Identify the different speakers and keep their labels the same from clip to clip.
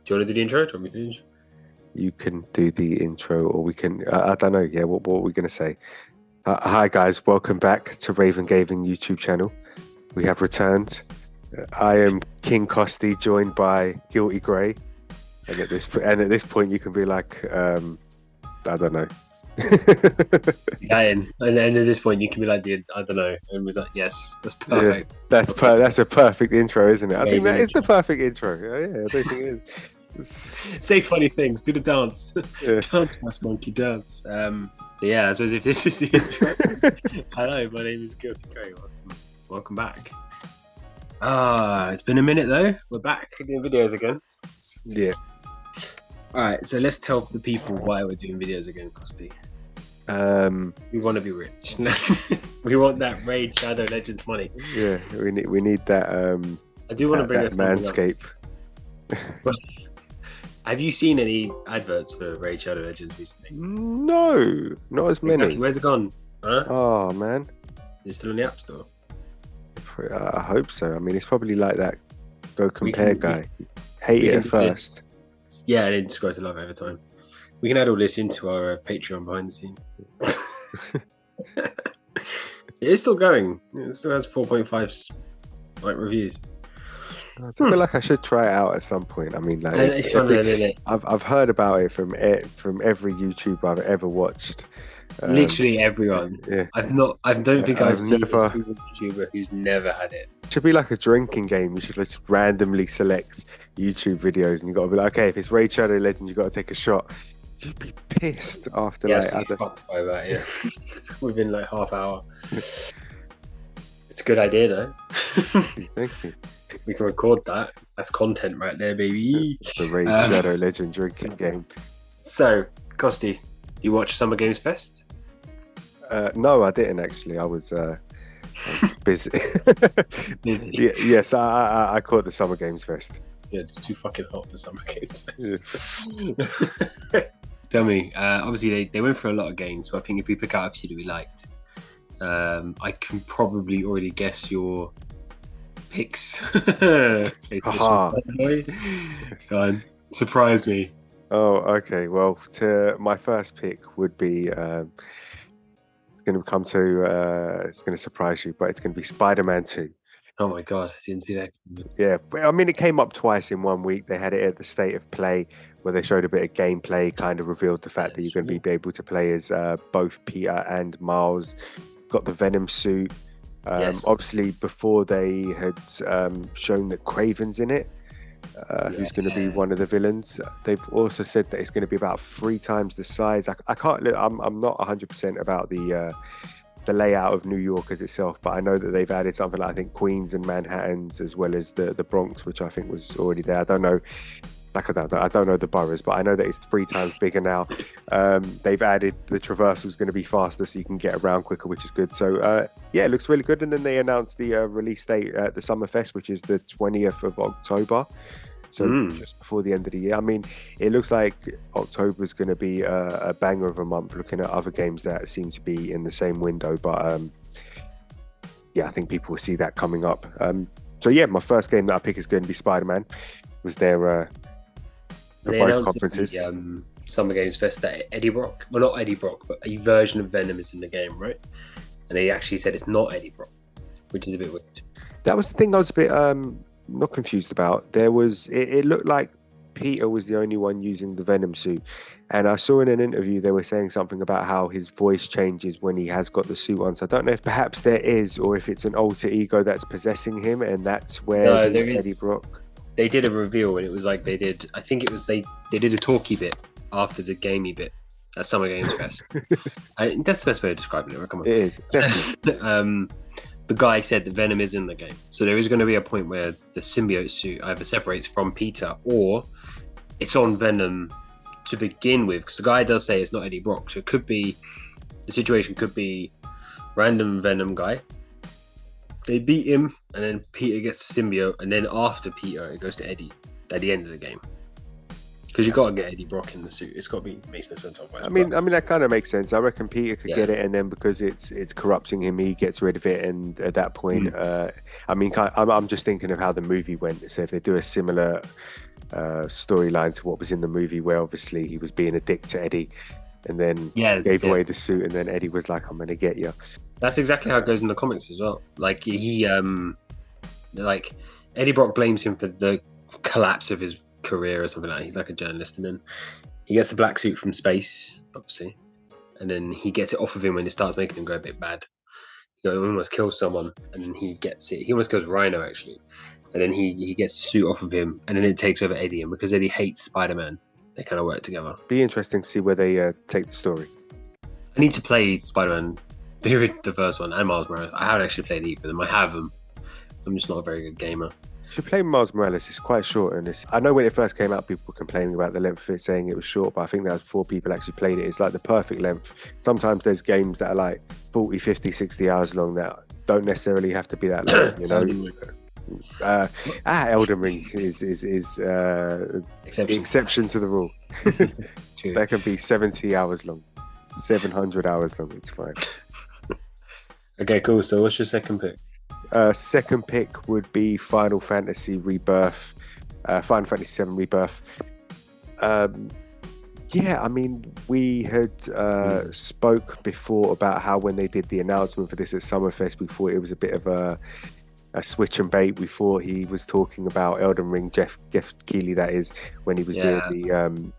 Speaker 1: Do you want to do the intro? Do you want me to do the intro?
Speaker 2: You can do the intro, or we can. I don't know. Yeah, what are we gonna say? Hi guys, welcome back to Raven Gaming YouTube channel. We have returned. I am King Costi, joined by Guilty Grey, and at this point, you can be like, I don't know.
Speaker 1: And at this point, you can be like, I don't know, and we're like, yes, that's perfect.
Speaker 2: Yeah, that's a perfect intro, isn't it? I think that is the
Speaker 1: intro.
Speaker 2: perfect intro. Yeah, I don't think it is.
Speaker 1: Say funny things, do the dance,
Speaker 2: Yeah.
Speaker 1: dance, mouse monkey dance. So yeah, I suppose if this is the intro. Hello, my name is Guilty Grey. Welcome back. It's been a minute though. We're back doing videos again.
Speaker 2: Yeah.
Speaker 1: All right, so let's tell the people why we're doing videos again, Costi. We want to be rich. We want that Raid Shadow Legends money.
Speaker 2: Yeah, we need that.
Speaker 1: I do want to bring
Speaker 2: that
Speaker 1: us
Speaker 2: manscape.
Speaker 1: Have you seen any adverts for Raid Shadow Legends recently?
Speaker 2: No, not as many.
Speaker 1: Exactly. Where's it gone? Huh?
Speaker 2: Oh man,
Speaker 1: Is it still in the App Store?
Speaker 2: I hope so. I mean, it's probably like that Go Compare guy. Hate it at first.
Speaker 1: Yeah, and then just goes to love every time. We can add all this into our Patreon behind the scenes. It's still going. It still has 4.5 like reviews.
Speaker 2: I feel like I should try it out at some point. I mean, like
Speaker 1: It's fun, isn't it?
Speaker 2: I've heard about it from every YouTuber I've ever watched.
Speaker 1: Literally everyone.
Speaker 2: Yeah.
Speaker 1: I don't think I've seen
Speaker 2: never-
Speaker 1: a single YouTuber who's never had it.
Speaker 2: It should be like a drinking game. You should just randomly select YouTube videos, and you got to be like, okay, if it's Raid Shadow Legends, you got to take a shot. You'd be pissed after
Speaker 1: Fucked by that, yeah. Within like half hour. It's a good idea though.
Speaker 2: Thank you.
Speaker 1: We can record that. That's content right there, baby.
Speaker 2: The Raid Shadow Legend drinking game.
Speaker 1: So, Costi, you watched Summer Games Fest?
Speaker 2: No, I didn't actually. I was busy.
Speaker 1: Busy.
Speaker 2: Yes, I caught the Summer Games Fest.
Speaker 1: Yeah, it's too fucking hot for Summer Games Fest. Yeah. Tell me, obviously they went for a lot of games, but I think if we pick out a few that we liked, I can probably already guess your picks.
Speaker 2: Haha.
Speaker 1: Go on, surprise me.
Speaker 2: Oh, okay. Well, my first pick would be it's going to surprise you, but it's going to be Spider-Man 2.
Speaker 1: Oh my god, I didn't see that.
Speaker 2: Yeah, I mean, it came up twice in 1 week. They had it at the State of Play, where they showed a bit of gameplay, kind of revealed the fact that you're going to be able to play as both Peter and Miles. Got the Venom suit.
Speaker 1: Yes.
Speaker 2: Obviously, before they had shown that Craven's in it, who's going to be one of the villains. They've also said that it's going to be about 3 times the size. I can't look. I'm not 100% about the layout of New York as itself, but I know that they've added something like, I think, Queens and Manhattans, as well as the Bronx, which I think was already there. I don't know. I don't know the boroughs, but I know that it's 3 times bigger now. They've added the traversal is going to be faster, so you can get around quicker, which is good. So yeah, it looks really good. And then they announced the release date at the Summerfest, which is the 20th of October. So just before the end of the year. I mean, it looks like October is going to be a banger of a month, looking at other games that seem to be in the same window. But yeah, I think people will see that coming up. So yeah, my first game that I pick is going to be Spider-Man. Was there
Speaker 1: They
Speaker 2: both
Speaker 1: announced
Speaker 2: conferences?
Speaker 1: at the Summer Games Fest that Eddie Brock, well, not Eddie Brock, but a version of Venom is in the game, right? And they actually said it's not Eddie Brock, which is a bit weird.
Speaker 2: That was the thing I was a bit not confused about. There was it looked like Peter was the only one using the Venom suit, and I saw in an interview they were saying something about how his voice changes when he has got the suit on. So I don't know if perhaps there is, or if it's an alter ego that's possessing him, and that's where Eddie Brock.
Speaker 1: They did a reveal, and it was like they did a talky bit after the gamey bit at Summer Games Fest. That's the best way of describing it. Come on.
Speaker 2: It is, definitely.
Speaker 1: The guy said that Venom is in the game, so there is going to be a point where the symbiote suit either separates from Peter or it's on Venom to begin with, because the guy does say it's not Eddie Brock, so the situation could be random Venom guy. They beat him, and then Peter gets the symbiote, and then after Peter, it goes to Eddie at the end of the game. Because you got to get Eddie Brock in the suit. It's got to be makes no sense otherwise.
Speaker 2: I mean that kind of makes sense. I reckon Peter could get it, and then because it's corrupting him, he gets rid of it. And at that point, I mean, I'm just thinking of how the movie went. So if they do a similar storyline to what was in the movie, where obviously he was being a dick to Eddie, and then gave away the suit, and then Eddie was like, "I'm gonna get you."
Speaker 1: That's exactly how it goes in the comics as well. Like he, like Eddie Brock blames him for the collapse of his career or something like that. He's like a journalist, and then he gets the black suit from space, obviously, and then he gets it off of him when it starts making him go a bit bad. He almost kills someone, and then he gets it. He almost kills Rhino actually, and then he gets the suit off of him, and then it takes over Eddie. And because Eddie hates Spider-Man, they kind of work together.
Speaker 2: Be interesting to see where they take the story.
Speaker 1: I need to play Spider-Man, the first one, and Miles Morales. I haven't actually played either of them. I have them. I'm just not a very good gamer.
Speaker 2: You should play Miles Morales. It's quite short, and I know when it first came out, people were complaining about the length of it, saying it was short, but I think that was before people actually played it. It's like the perfect length. Sometimes there's games that are like 40, 50, 60 hours long that don't necessarily have to be that long, you know. Elden Ring is the exception to the rule. That can be 70 hours long, 700 hours long. It's fine.
Speaker 1: Okay, cool. So what's your second pick?
Speaker 2: Second pick would be Final Fantasy Rebirth, Final Fantasy VII Rebirth. Yeah, I mean, we had spoke before about how when they did the announcement for this at Summerfest, we thought it was a bit of a switch and bait. We thought he was talking about Elden Ring, Jeff Keighley, that is, when he was doing the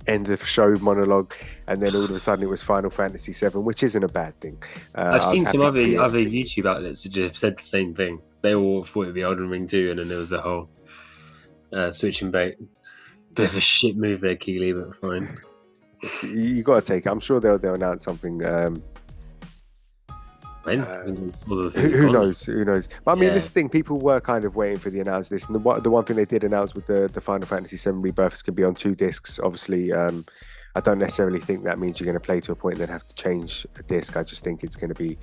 Speaker 2: end of show monologue, and then all of a sudden it was Final Fantasy VII, which isn't a bad thing.
Speaker 1: I've seen some other YouTube outlets that have said the same thing. They all thought it'd be Elden Ring 2, and then there was the whole switch and bait. Bit of a shit move there, Keighley, but fine.
Speaker 2: You got to take it. I'm sure they'll announce something.
Speaker 1: When?
Speaker 2: Who knows? But I mean, this thing, people were kind of waiting for the announcement. And the one thing they did announce with the Final Fantasy VII Rebirth is going to be on 2 discs. Obviously, I don't necessarily think that means you're going to play to a point and then have to change a disc. I just think it's going to be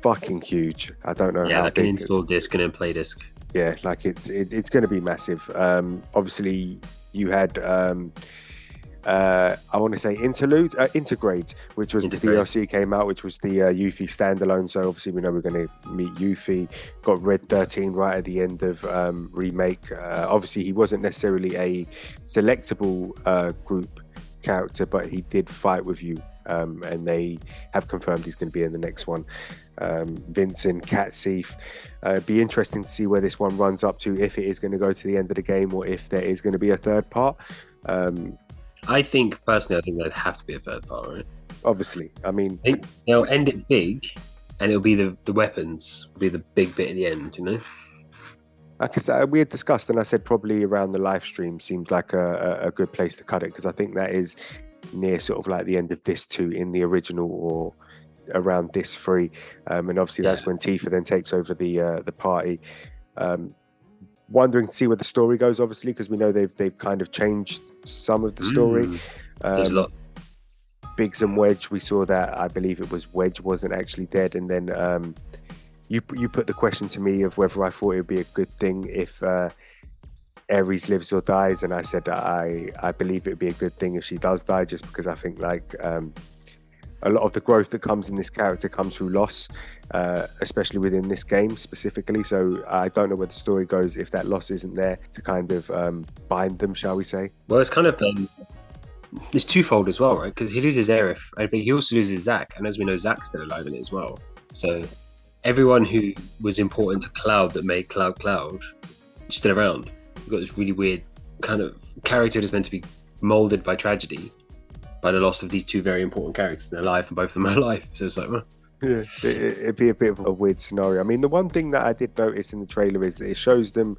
Speaker 2: fucking huge. I don't know how
Speaker 1: like
Speaker 2: big.
Speaker 1: an install disc and then play disc.
Speaker 2: Yeah, like it's going to be massive. Obviously, you had I want to say Integrate, which was the DLC came out, which was the Yuffie standalone. So obviously we know we're going to meet Yuffie. Got Red 13 right at the end of Remake. Obviously he wasn't necessarily a selectable group character, but he did fight with you. And they have confirmed he's going to be in the next one. Vincent, Catseef. Be interesting to see where this one runs up to, if it is going to go to the end of the game or if there is going to be a third part.
Speaker 1: I think there'd have to be a third part, right?
Speaker 2: Obviously, I mean,
Speaker 1: I think they'll end it big, and it'll be the weapons will be the big bit at the end, you know.
Speaker 2: Because we had discussed, and I said probably around the live stream seems like a good place to cut it, because I think that is near sort of like the end of this 2 in the original, or around this 3, and obviously that's when Tifa then takes over the party. Wondering to see where the story goes, obviously, because we know they've kind of changed some of the story.
Speaker 1: There's a lot.
Speaker 2: Biggs and Wedge, we saw that, I believe it was Wedge wasn't actually dead, and then you put the question to me of whether I thought it would be a good thing if Ares lives or dies, and I said I believe it would be a good thing if she does die, just because I think like a lot of the growth that comes in this character comes through loss, especially within this game specifically. So I don't know where the story goes if that loss isn't there to kind of bind them, shall we say.
Speaker 1: Well, it's kind of it's twofold as well, right? Because he loses Aerith, but he also loses Zack, and as we know, Zack's still alive in it as well. So everyone who was important to Cloud that made Cloud is still around. We've got this really weird kind of character that's meant to be molded by tragedy, by the loss of these 2 very important characters in their life, and both of them are alive. So it's like,
Speaker 2: yeah, it'd be a bit of a weird scenario. I mean, the one thing that I did notice in the trailer is that it shows them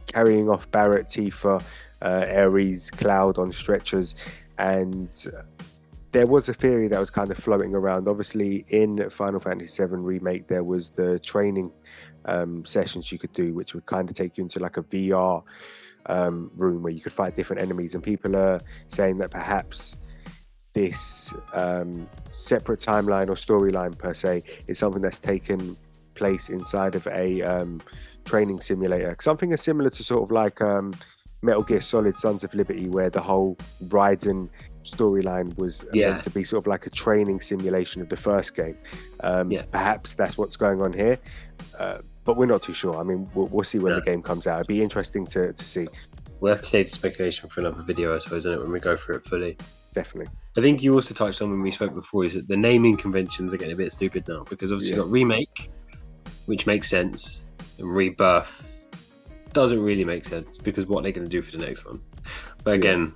Speaker 2: carrying off Barrett, Tifa, Ares, Cloud on stretchers, and there was a theory that was kind of floating around. Obviously, in Final Fantasy VII Remake, there was the training sessions you could do, which would kind of take you into like a VR room where you could fight different enemies, and people are saying that perhaps this separate timeline or storyline per se is something that's taken place inside of a training simulator, something as similar to sort of like Metal Gear Solid Sons of Liberty, where the whole Raiden storyline was meant to be sort of like a training simulation of the first game. Perhaps that's what's going on here, but we're not too sure. I mean, we'll see when the game comes out. It'd be interesting to see.
Speaker 1: We'll have to save the speculation for another video, I suppose, isn't it, when we go through it fully.
Speaker 2: Definitely.
Speaker 1: I think you also touched on when we spoke before is that the naming conventions are getting a bit stupid now, because obviously you've got Remake, which makes sense, and Rebirth doesn't really make sense, because what they're going to do for the next one. But again,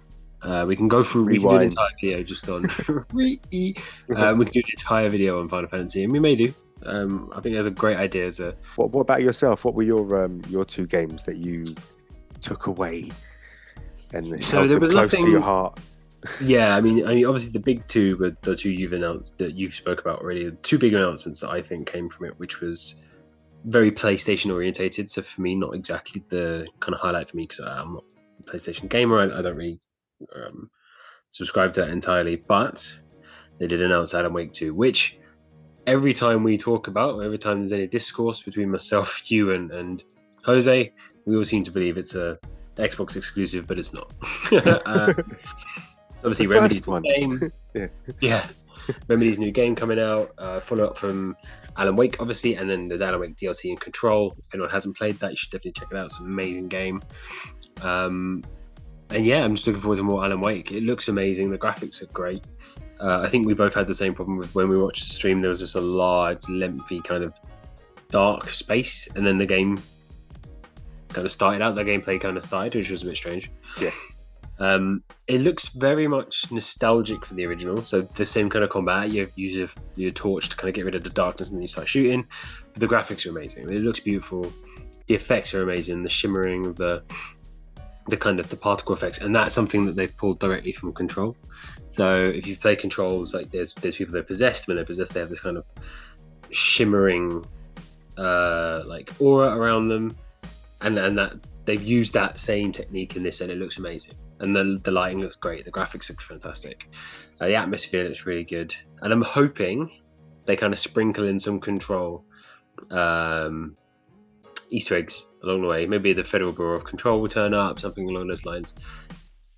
Speaker 1: we can go through, we can do an entire video just on we can do an entire video on Final Fantasy, and we may do. I think that's a great idea.
Speaker 2: What about yourself? What were your 2 games that you took away and held them close to your heart?
Speaker 1: Yeah, I mean, obviously the big 2 were the 2 you've announced, that you've spoke about already. The 2 big announcements that I think came from it, which was very PlayStation orientated. So for me, not exactly the kind of highlight for me, because I'm not a PlayStation gamer. I don't really subscribe to that entirely. But they did announce Alan Wake 2, which every time we talk about, or every time there's any discourse between myself, you, and Jose, we all seem to believe it's a Xbox exclusive, but it's not. Obviously, Remedy's new game. yeah. Remedy's new game coming out, follow up from Alan Wake, obviously, and then there's Alan Wake DLC and Control. If anyone hasn't played that, you should definitely check it out. It's an amazing game. And yeah, I'm just looking forward to more Alan Wake. It looks amazing. The graphics are great. I think we both had the same problem with when we watched the stream. There was just a large, lengthy kind of dark space, and then the game kind of started out. The gameplay kind of started, which was a bit strange.
Speaker 2: Yes.
Speaker 1: It looks very much nostalgic for the original, so the same kind of combat. You use your torch to kind of get rid of the darkness, and then you start shooting. But the graphics are amazing. I mean, it looks beautiful. The effects are amazing. The shimmering, the kind of the particle effects, and that's something that they've pulled directly from Control. So if you play Controls, like there's people that are possessed. When they're possessed, they have this kind of shimmering like aura around them, and that they've used that same technique in this, and it looks amazing. And the lighting looks great. The graphics look fantastic. The atmosphere looks really good. And I'm hoping they kind of sprinkle in some Control Easter eggs along the way. Maybe the Federal Bureau of Control will turn up, something along those lines.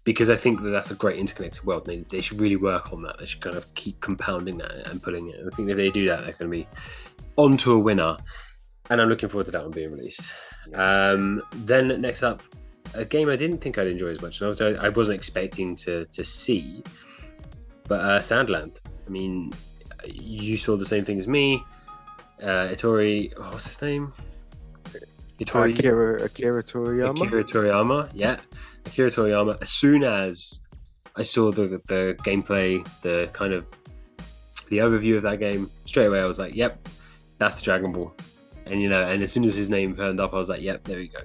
Speaker 1: Because I think that's a great interconnected world. They should really work on that. They should kind of keep compounding that and pulling it. And I think if they do that, they're going to be onto a winner. And I'm looking forward to that one being released. Then next up, a game I didn't think I'd enjoy as much, and I wasn't expecting to see, but Sandland. I mean, you saw the same thing as me. Itori, what's his name?
Speaker 2: Akira Toriyama.
Speaker 1: Akira Toriyama, yeah. Akira Toriyama. As soon as I saw the gameplay, the kind of the overview of that game, straight away I was like, yep, that's Dragon Ball. And and as soon as his name turned up, I was like, yep, there we go.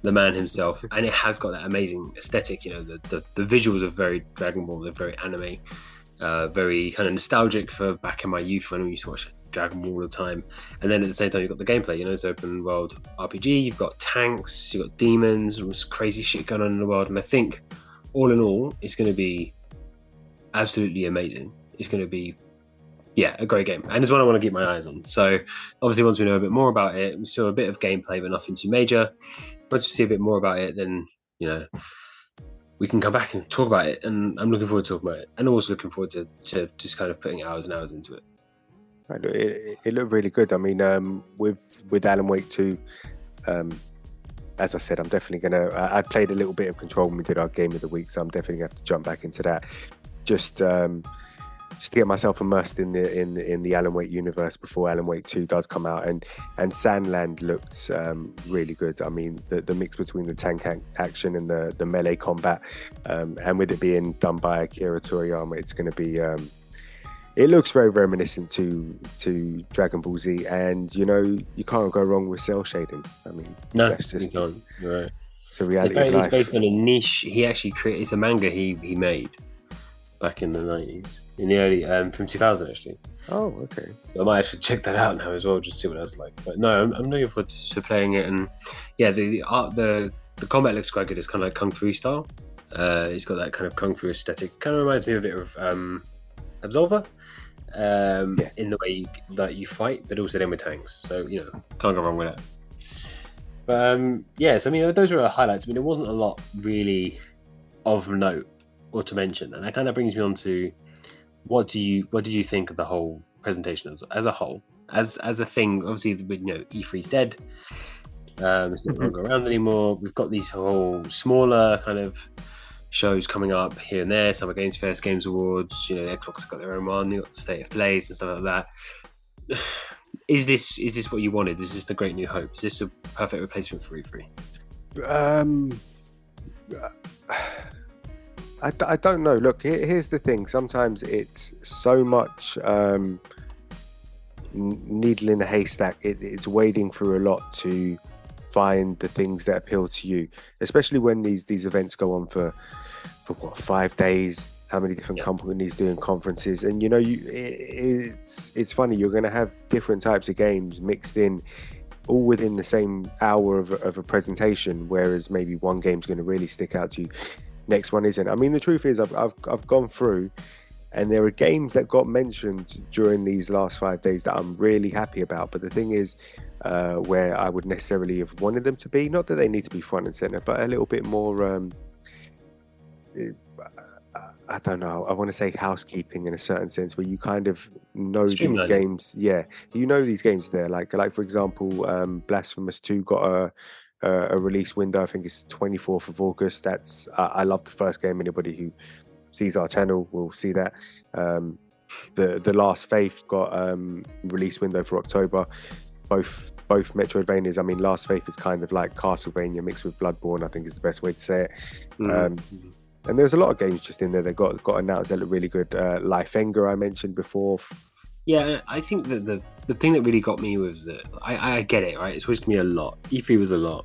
Speaker 1: The man himself. And it has got that amazing aesthetic, the visuals are very Dragon Ball, they're very anime, very kind of nostalgic for back in my youth when we used to watch Dragon Ball all the time. And then at the same time, you've got the gameplay, it's open world RPG, you've got tanks, you've got demons, all this crazy shit going on in the world. And I think all in all, it's going to be absolutely amazing. It's going to be a great game, and it's one I want to keep my eyes on. So obviously once we know a bit more about it, we saw a bit of gameplay but nothing too major. Once we see a bit more about it, then we can come back and talk about it, and I'm looking forward to talking about it, and also looking forward to just kind of putting hours and hours into it.
Speaker 2: Right, it looked really good. I mean, with Alan Wake 2, as I said, I'm definitely gonna I played a little bit of Control when we did our game of the week, so I'm definitely gonna have to jump back into that just to get myself immersed in the Alan Wake universe before Alan Wake 2 does come out. And Sandland looked really good. I mean, the mix between the tank action and the melee combat, and with it being done by Akira Toriyama, it's going to be it looks very reminiscent to Dragon Ball Z, and you can't go wrong with cell shading. I mean,
Speaker 1: no,
Speaker 2: that's just
Speaker 1: you can't. You're right.
Speaker 2: It's a reality of life.
Speaker 1: It's based on a niche. He actually created. It's a manga he made back in the 90s, in the early from 2000 actually.
Speaker 2: Oh, okay.
Speaker 1: So I might actually check that out now as well, just see what that's like. But no, I'm looking forward to playing it, and yeah, the art, the combat looks quite good. It's kind of like kung fu style. It's got that kind of kung fu aesthetic. Kind of reminds me a bit of Absolver, in the way that you fight, but also then with tanks. So can't go wrong with that. But so I mean, those were our highlights. I mean, there wasn't a lot really of note or to mention, and that kind of brings me on to what did you think of the whole presentation as a whole, as a thing? Obviously, E3's dead. It's not longer around anymore. We've got these whole smaller kind of shows coming up here and there. Summer Games Fest, Games Awards. You know, Xbox has got their own one. They've got the State of Plays and stuff like that. Is this what you wanted? Is this the great new hope? Is this a perfect replacement for E3?
Speaker 2: I don't know. Look, here's the thing. Sometimes it's so much needle in a haystack. It's wading through a lot to find the things that appeal to you, especially when these events go on for what, 5 days. How many different companies doing conferences, and it's funny. You're going to have different types of games mixed in, all within the same hour of a presentation. Whereas maybe one game's going to really stick out to you, next one isn't. I mean, the truth is, I've gone through, and there are games that got mentioned during these last 5 days that I'm really happy about. But the thing is, where I would necessarily have wanted them to be, not that they need to be front and center, but a little bit more. I don't know. I want to say housekeeping in a certain sense, where you kind of know these games. Yeah, you know these games there. Like for example, Blasphemous 2 got a release window. I think it's 24th of August. That's I love the first game. Anybody who sees our channel will see that. The Last Faith got release window for October. Both Metroidvanias. I mean, Last Faith is kind of like Castlevania mixed with Bloodborne, I think is the best way to say it. And there's a lot of games just in there that got announced that look really good. Lifehanger, I mentioned before.
Speaker 1: Yeah, I think that the thing that really got me was that I get it, right? It's always going to be a lot. E3 was a lot.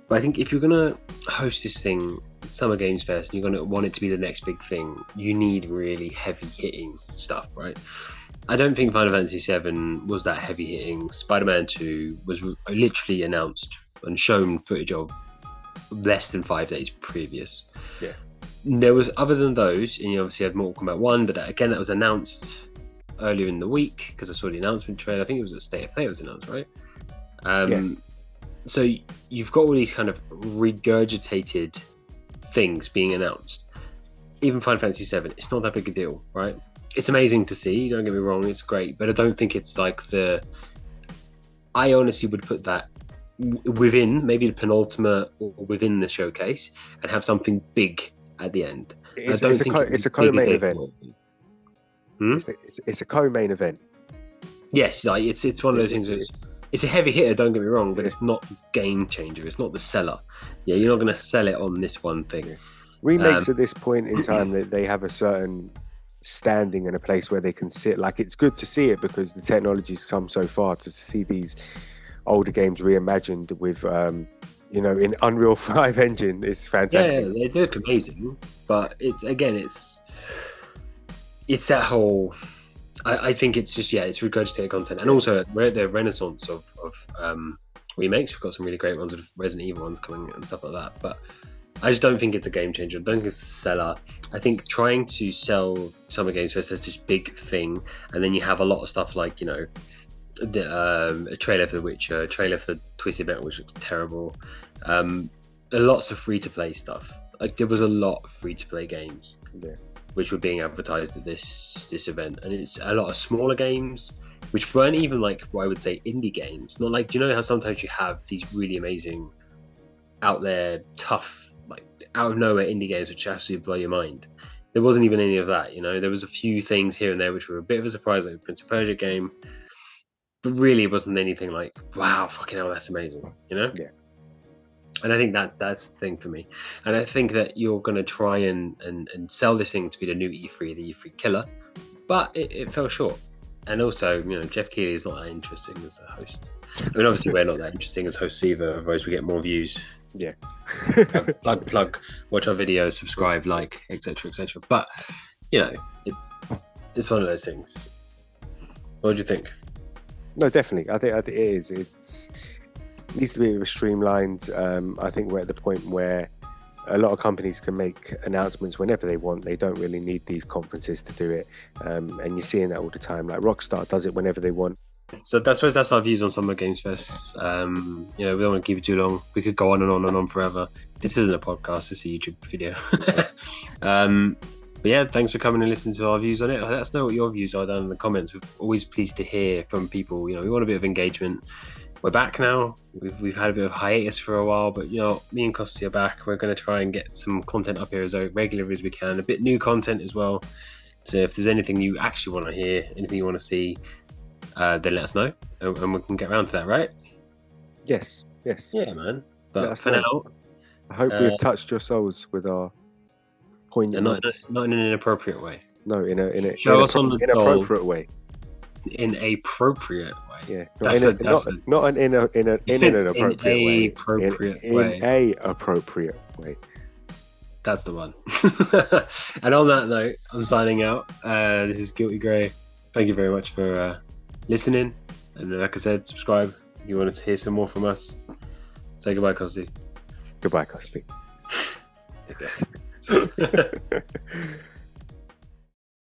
Speaker 1: But I think if you're going to host this thing, Summer Games Fest, and you're going to want it to be the next big thing, you need really heavy-hitting stuff, right? I don't think Final Fantasy VII was that heavy-hitting. Spider-Man 2 was literally announced and shown footage of less than 5 days previous.
Speaker 2: Yeah.
Speaker 1: There was, other than those, and you obviously had Mortal Kombat 1, but that was announced earlier in the week, because I saw the announcement trailer. I think it was at State of Play it was announced, right? So you've got all these kind of regurgitated things being announced. Even Final Fantasy VII, it's not that big a deal, right? It's amazing to see, don't get me wrong, it's great, but I don't think it's like I honestly would put that within maybe the penultimate or within the showcase and have something big at the end.
Speaker 2: It's a co-main event. It's a co-main event.
Speaker 1: Yes, like it's one of those things. It's a heavy hitter, don't get me wrong, but it's not the game changer. It's not the seller. Yeah, you're not going to sell it on this one thing.
Speaker 2: Remakes at this point in time, that they have a certain standing and a place where they can sit. Like, it's good to see it because the technology's come so far to see these older games reimagined with in Unreal 5 engine. It's fantastic.
Speaker 1: Yeah, they look amazing, but it's that whole, I think it's just, it's regurgitated content. And also we're at the renaissance of remakes. We've got some really great ones with Resident Evil ones coming and stuff like that, but I just don't think it's a game changer. I don't think it's a seller. I think trying to sell Summer Games Fest as this big thing, and then you have a lot of stuff like, a trailer for The Witcher, a trailer for Twisted Metal, which looks terrible. Lots of free-to-play stuff. Like, there was a lot of free-to-play games which were being advertised at this event, and it's a lot of smaller games which weren't even like what I would say indie games. Not like, do you know how sometimes you have these really amazing, out there, tough, like out of nowhere indie games which absolutely blow your mind? There wasn't even any of that. There was a few things here and there which were a bit of a surprise, like the Prince of Persia game. But really, it wasn't anything like, wow, fucking hell, that's amazing, Yeah. And I think that's the thing for me. And I think that you're going to try and sell this thing to be the new E3, the E3 killer. But it fell short. And also, Jeff Keighley is not that interesting as a host. I mean, obviously, we're not that interesting as hosts either. Otherwise, we get more views.
Speaker 2: Yeah.
Speaker 1: plug, watch our videos, subscribe, like, etc., etc. But, it's one of those things. What do you think?
Speaker 2: No, definitely. I think it is. It needs to be streamlined. I think we're at the point where a lot of companies can make announcements whenever they want. They don't really need these conferences to do it. And you're seeing that all the time. Like Rockstar does it whenever they want.
Speaker 1: So that's our views on Summer Games Fest. We don't want to keep it too long. We could go on and on and on forever. This isn't a podcast. It's a YouTube video. But yeah, thanks for coming and listening to our views on it. Let us know what your views are down in the comments. We're always pleased to hear from people. We want a bit of engagement. we're back now. We've had a bit of hiatus for a while, but me and Costi are back. We're going to try and get some content up here as regularly as we can. A bit new content as well. So if there's anything you actually want to hear, anything you want to see, then let us know, and we can get around to that, right?
Speaker 2: Yes.
Speaker 1: Yeah, man. But for now,
Speaker 2: I hope we've touched your souls with our poignant words.
Speaker 1: Not in an inappropriate way.
Speaker 2: No, in an
Speaker 1: inappropriate
Speaker 2: way.
Speaker 1: In a appropriate way.
Speaker 2: Yeah, not an inappropriate way. In a appropriate way.
Speaker 1: That's the one. And on that note, I'm signing out. This is Guilty Grey. Thank you very much for listening. And like I said, subscribe if you wanted to hear some more from us. Say goodbye, Costi.
Speaker 2: Goodbye, Costi.
Speaker 1: Take care.